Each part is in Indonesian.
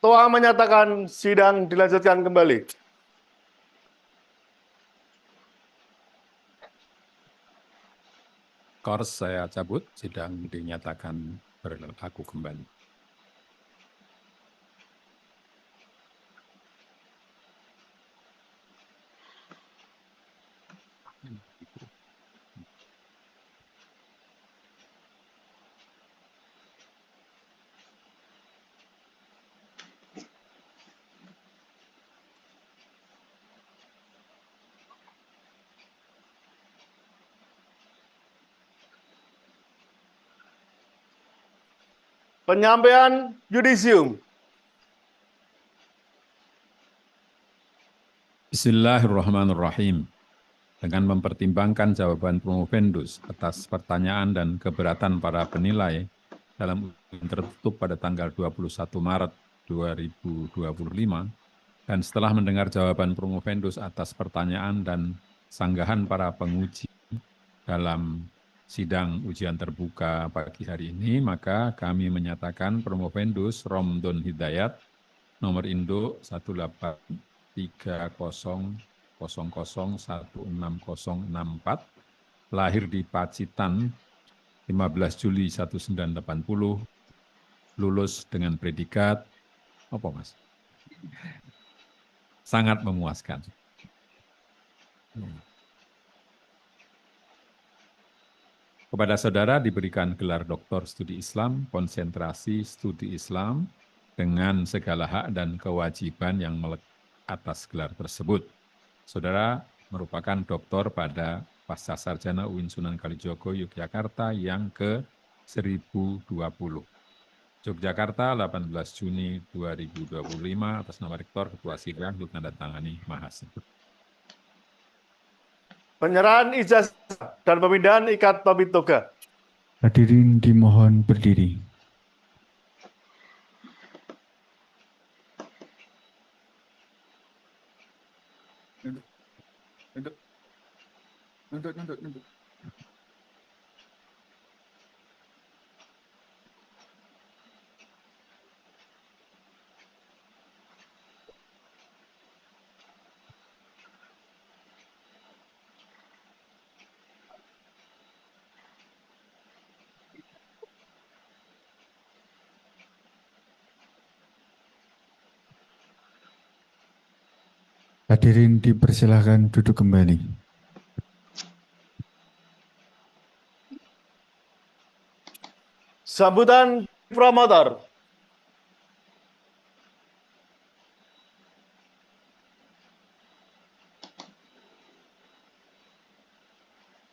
Toa menyatakan sidang dilanjutkan kembali. Kors saya cabut, sidang dinyatakan berlaku kembali. Penyampaian yudisium. Bismillahirrahmanirrahim. Dengan mempertimbangkan jawaban promovendus atas pertanyaan dan keberatan para penilai dalam ujian tertutup pada tanggal 21 Maret 2025, dan setelah mendengar jawaban promovendus atas pertanyaan dan sanggahan para penguji dalam sidang ujian terbuka pagi hari ini, maka kami menyatakan promovendus Romdon Hidayat nomor induk 18300001604, lahir di Pacitan 15 Juli 1980, lulus dengan predikat apa Mas? Sangat memuaskan. Kepada saudara diberikan gelar Doktor Studi Islam, konsentrasi studi Islam, dengan segala hak dan kewajiban yang melekat atas gelar tersebut. Saudara merupakan doktor pada Pasca Sarjana UIN Sunan Kalijogo, Yogyakarta yang ke-1020. Yogyakarta, 18 Juni 2025, atas nama Rektor, Ketua Sidang, ditandatangani Mahasiswa. Penyerahan ijazah dan pemindahan ikat tobit toga. Hadirin dimohon berdiri. Nunduk. Hadirin dipersilahkan duduk kembali. Sambutan promotor.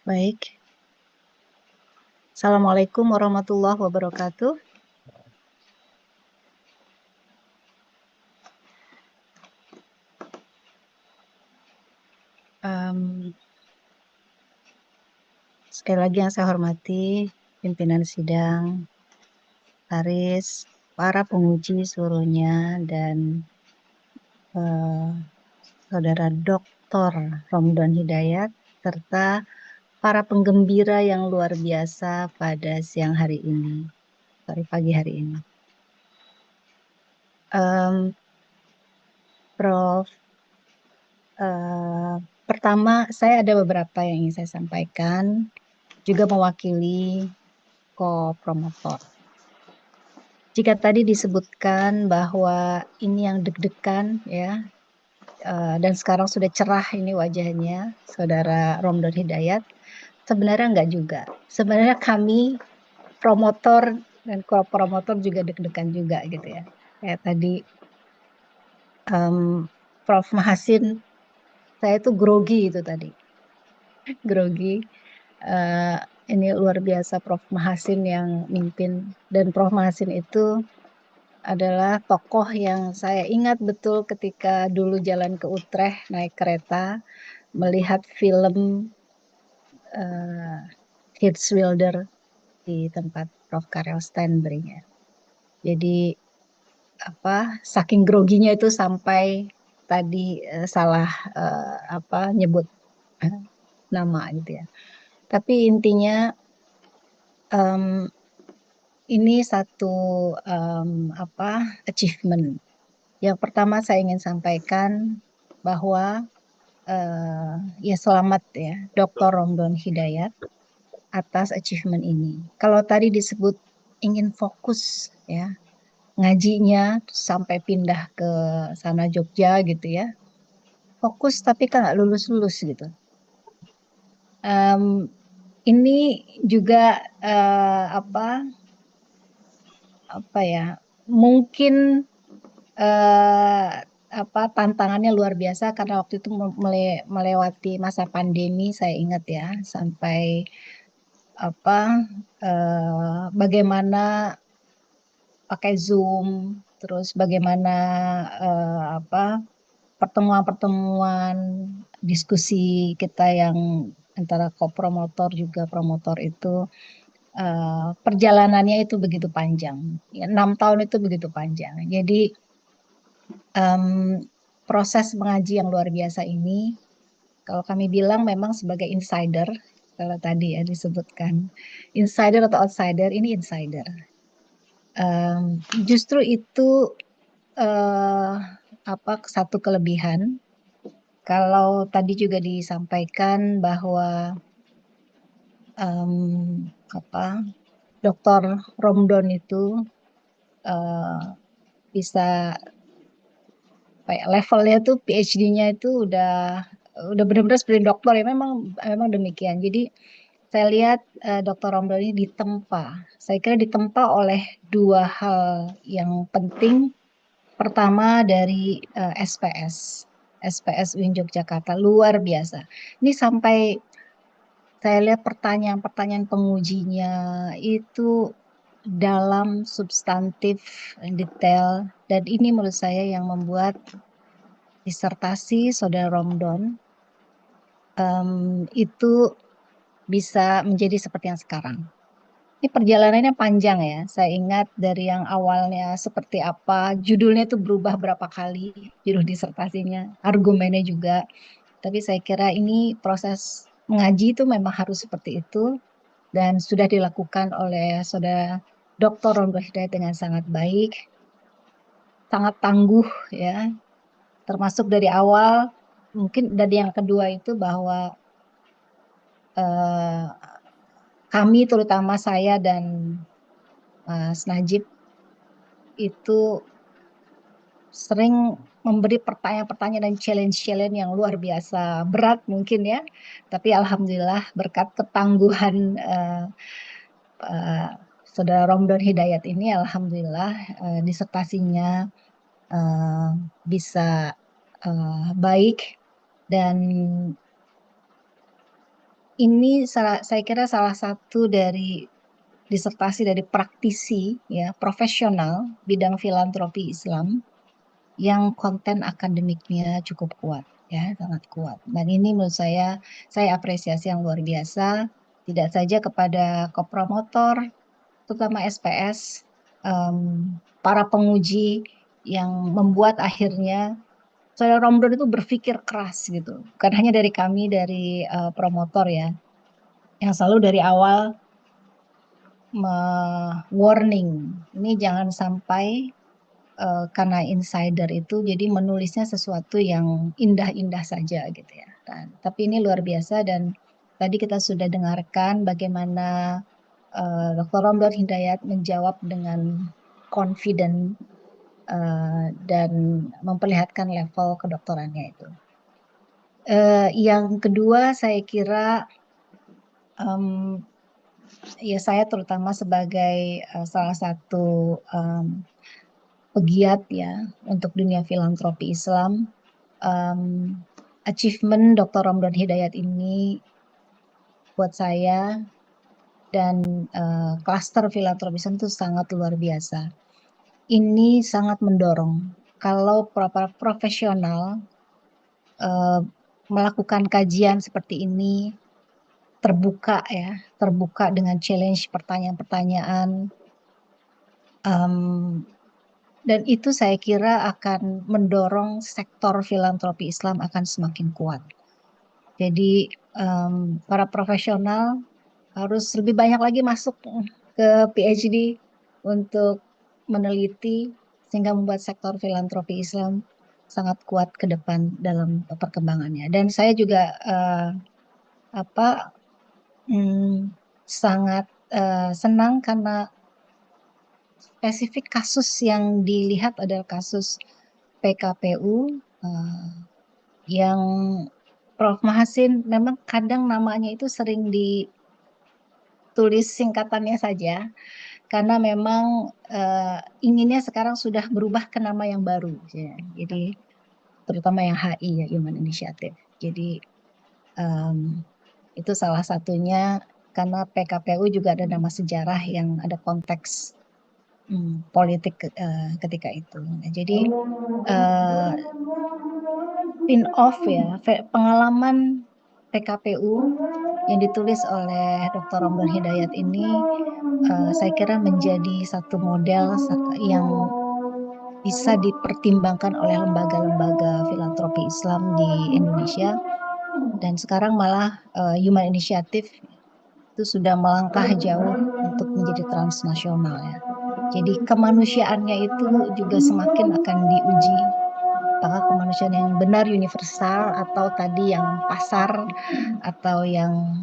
Baik. Assalamualaikum warahmatullahi wabarakatuh. Sekali lagi yang saya hormati pimpinan sidang, Aris, para penguji seluruhnya, dan Saudara Dr. Romdon Hidayat, serta para penggembira yang luar biasa pada siang hari ini, pagi hari ini. Prof, pertama saya ada beberapa yang ingin saya sampaikan, juga mewakili ko-promotor. Jika tadi disebutkan bahwa ini yang deg-degan ya, dan sekarang sudah cerah ini wajahnya, Saudara Romdon Hidayat, sebenarnya enggak juga. Sebenarnya kami promotor dan ko-promotor juga deg-degan juga gitu ya. Kayak tadi Prof Mahasin, saya itu grogi itu tadi. Grogi. Ini luar biasa Prof Mahasin yang mimpin, dan Prof Mahasin itu adalah tokoh yang saya ingat betul ketika dulu jalan ke Utrecht naik kereta melihat film Hirschwilder di tempat Prof Karel Steinbring ya. Jadi saking groginya itu sampai tadi salah nyebut nama gitu ya. Tapi intinya ini satu achievement Yang pertama saya ingin sampaikan bahwa ya selamat ya Dr. Romdon Hidayat atas achievement ini. Kalau tadi disebut ingin fokus ya ngajinya sampai pindah ke sana Jogja gitu ya. Fokus tapi kan nggak lulus-lulus gitu. Em, ini juga apa ya? Mungkin eh, tantangannya luar biasa karena waktu itu melewati masa pandemi, saya ingat ya, sampai bagaimana pakai Zoom, terus bagaimana pertemuan-pertemuan diskusi kita yang antara kopromotor juga promotor itu perjalanannya itu begitu panjang, ya, 6 tahun itu begitu panjang. Jadi em, proses mengaji yang luar biasa ini, kalau kami bilang memang sebagai insider, kalau tadi ya disebutkan insider atau outsider, ini insider. Justru itu eh, satu kelebihan. Kalau tadi juga disampaikan bahwa em, Dr. Romdon itu eh, bisa levelnya tuh PhD-nya itu udah benar-benar seperti dokter ya, memang memang demikian. Jadi saya lihat Dr. Romdon ini ditempa. Saya kira ditempa oleh dua hal yang penting. Pertama dari SPS UIN Yogyakarta luar biasa. Ini sampai saya lihat pertanyaan-pertanyaan pengujinya itu dalam, substantif, detail, dan ini menurut saya yang membuat disertasi Saudara Romdon itu bisa menjadi seperti yang sekarang. Ini perjalanannya panjang ya. Saya ingat dari yang awalnya seperti apa, judulnya itu berubah berapa kali, judul disertasinya, argumennya juga. Tapi saya kira ini proses mengaji itu memang harus seperti itu dan sudah dilakukan oleh Saudara Dr. Romdon Hidayat dengan sangat baik, sangat tangguh ya. Termasuk dari awal, mungkin dari yang kedua itu bahwa eh, kami terutama saya dan Mas Najib itu sering memberi pertanyaan-pertanyaan dan challenge-challenge yang luar biasa berat mungkin ya. Tapi alhamdulillah berkat ketangguhan uh, Saudara Romdon Hidayat ini, alhamdulillah disertasinya bisa baik, dan ini saya kira salah satu dari disertasi dari praktisi ya profesional bidang filantropi Islam yang konten akademiknya cukup kuat ya, sangat kuat. Dan ini menurut saya apresiasi yang luar biasa, tidak saja kepada kopromotor terutama SPS, para penguji yang membuat akhirnya Saudara Romdon itu berpikir keras gitu. Bukan hanya dari kami, dari promotor ya, yang selalu dari awal warning, ini jangan sampai karena insider itu jadi menulisnya sesuatu yang indah-indah saja gitu ya. Tapi ini luar biasa, dan tadi kita sudah dengarkan bagaimana Dr. Romdon Hidayat menjawab dengan confident dan memperlihatkan level kedokterannya itu. Yang kedua saya kira ya saya terutama sebagai salah satu pegiat ya untuk dunia filantropi Islam, achievement Dr. Romdon Hidayat ini buat saya dan klaster filantropi Islam itu sangat luar biasa. Ini sangat mendorong kalau para profesional melakukan kajian seperti ini, terbuka ya, terbuka dengan challenge pertanyaan-pertanyaan, dan itu saya kira akan mendorong sektor filantropi Islam akan semakin kuat. Jadi para profesional harus lebih banyak lagi masuk ke PhD untuk meneliti sehingga membuat sektor filantropi Islam sangat kuat ke depan dalam perkembangannya. Dan saya juga sangat senang karena spesifik kasus yang dilihat adalah kasus PKPU yang Prof. Mahasin memang kadang namanya itu sering ditulis singkatannya saja karena memang inginnya sekarang sudah berubah ke nama yang baru ya. Jadi terutama yang HI ya, Human Initiative. Jadi itu salah satunya karena PKPU juga ada nama sejarah yang ada konteks politik ketika itu. Nah, jadi spin-off ya, pengalaman PKPU yang ditulis oleh Dr. Romdon Hidayat ini saya kira menjadi satu model yang bisa dipertimbangkan oleh lembaga-lembaga filantropi Islam di Indonesia. Dan sekarang malah Human Initiative itu sudah melangkah jauh untuk menjadi transnasional ya. Jadi kemanusiaannya itu juga semakin akan diuji. Apakah kemanusiaan yang benar universal atau tadi yang pasar atau yang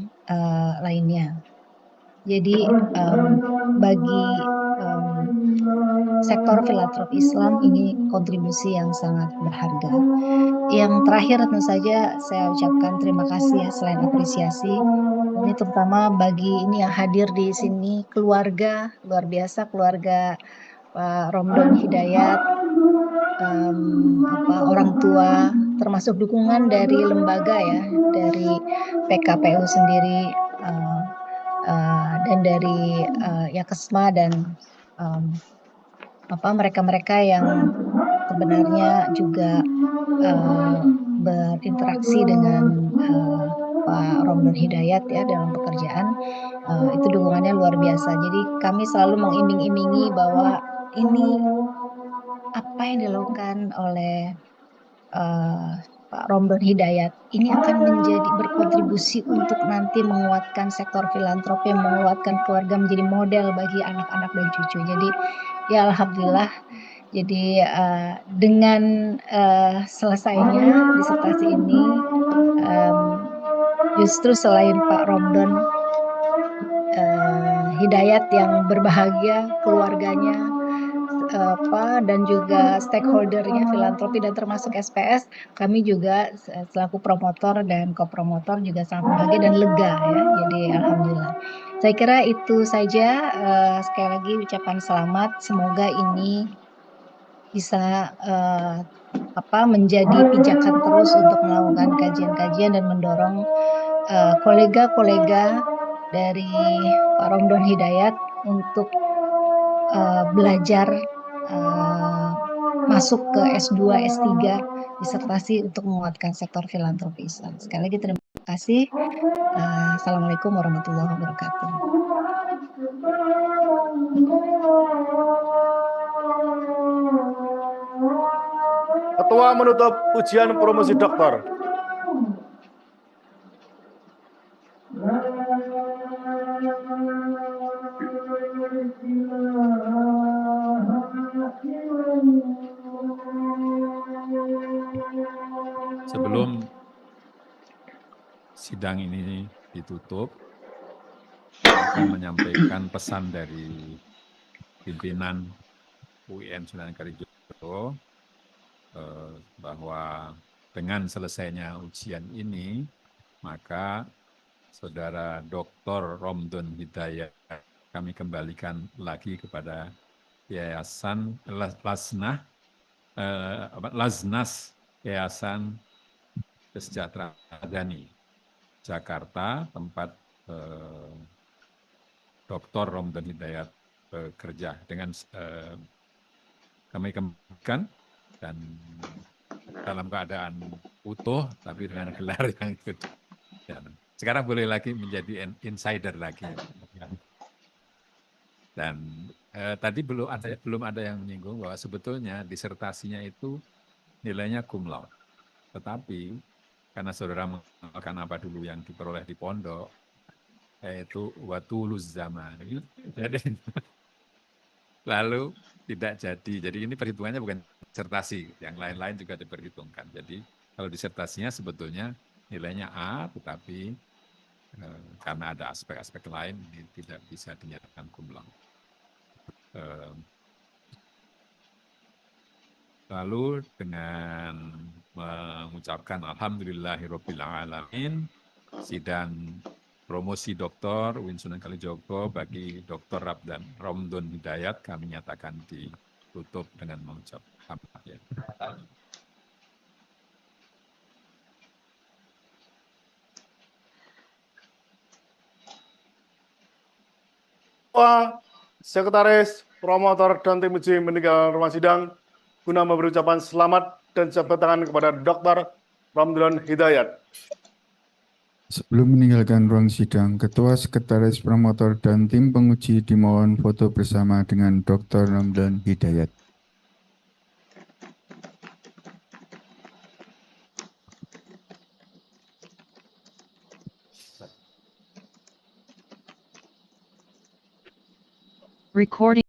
lainnya. Jadi bagi sektor filantropi Islam ini kontribusi yang sangat berharga. Yang terakhir tentu saja saya ucapkan terima kasih ya, selain apresiasi. Ini terutama bagi ini yang hadir di sini, keluarga luar biasa, keluarga Pak Romdon Hidayat, orang tua, termasuk dukungan dari lembaga ya, dari PKPU sendiri dan dari Yakesma dan mereka-mereka yang sebenarnya juga berinteraksi dengan Pak Romdon Hidayat ya dalam pekerjaan, itu dukungannya luar biasa. Jadi kami selalu mengiming-imingi bahwa ini apa yang dilakukan oleh Pak Romdon Hidayat ini akan menjadi berkontribusi untuk nanti menguatkan sektor filantropi, menguatkan keluarga, menjadi model bagi anak-anak dan cucu. Jadi ya alhamdulillah. Jadi dengan selesainya disertasi ini, justru selain Pak Romdon Hidayat yang berbahagia, keluarganya, dan juga stakeholdernya filantropi dan termasuk SPS, kami juga selaku promotor dan kopromotor juga sangat bahagia dan lega ya. Jadi alhamdulillah. Saya kira itu saja. Sekali lagi ucapan selamat. Semoga ini bisa menjadi pijakan terus untuk melakukan kajian-kajian dan mendorong kolega-kolega dari Pak Romdon Hidayat untuk belajar masuk ke S2, S3, disertasi untuk menguatkan sektor filantropi Islam. Sekali lagi terima kasih. Assalamualaikum warahmatullahi wabarakatuh. Ketua menutup ujian promosi doktor. Sebelum sidang ini ditutup, saya akan menyampaikan pesan dari pimpinan UIN Sunan Kalijodo bahwa dengan selesainya ujian ini, maka Saudara Dr. Romdon Hidayat kami kembalikan lagi kepada Yayasan Laznas Yayasan Kesejahteraan Madani Jakarta, tempat Dr. Romdon Hidayat bekerja. Dengan kami kembalikan dan dalam keadaan utuh, tapi dengan gelar yang kedua. Sekarang boleh lagi menjadi insider lagi. Dan tadi belum ada yang menyinggung bahwa sebetulnya disertasinya itu nilainya cum laude. Tetapi karena saudara mengenalkan apa dulu yang diperoleh di pondok, yaitu watuluz zaman. Jadi lalu tidak jadi. Jadi ini perhitungannya bukan disertasi, yang lain-lain juga diperhitungkan. Jadi kalau disertasinya sebetulnya nilainya A, tetapi karena ada aspek-aspek lain ini tidak bisa dinyatakan cum laude. Lalu dengan mengucapkan Alhamdulillahirabbil alamin, sidang promosi Dr. UIN Sunan Kalijogo bagi Dr. Romdon Hidayat kami nyatakan ditutup dengan mengucap hamdalillah. Ketua, Sekretaris, Promotor, dan tim uji meninggal ruang sidang guna memberi ucapan selamat dan jabat tangan kepada Dr. Romdon Hidayat. Sebelum meninggalkan ruang sidang, Ketua, Sekretaris, Promotor, dan tim penguji dimohon foto bersama dengan Dr. Romdon Hidayat. Recording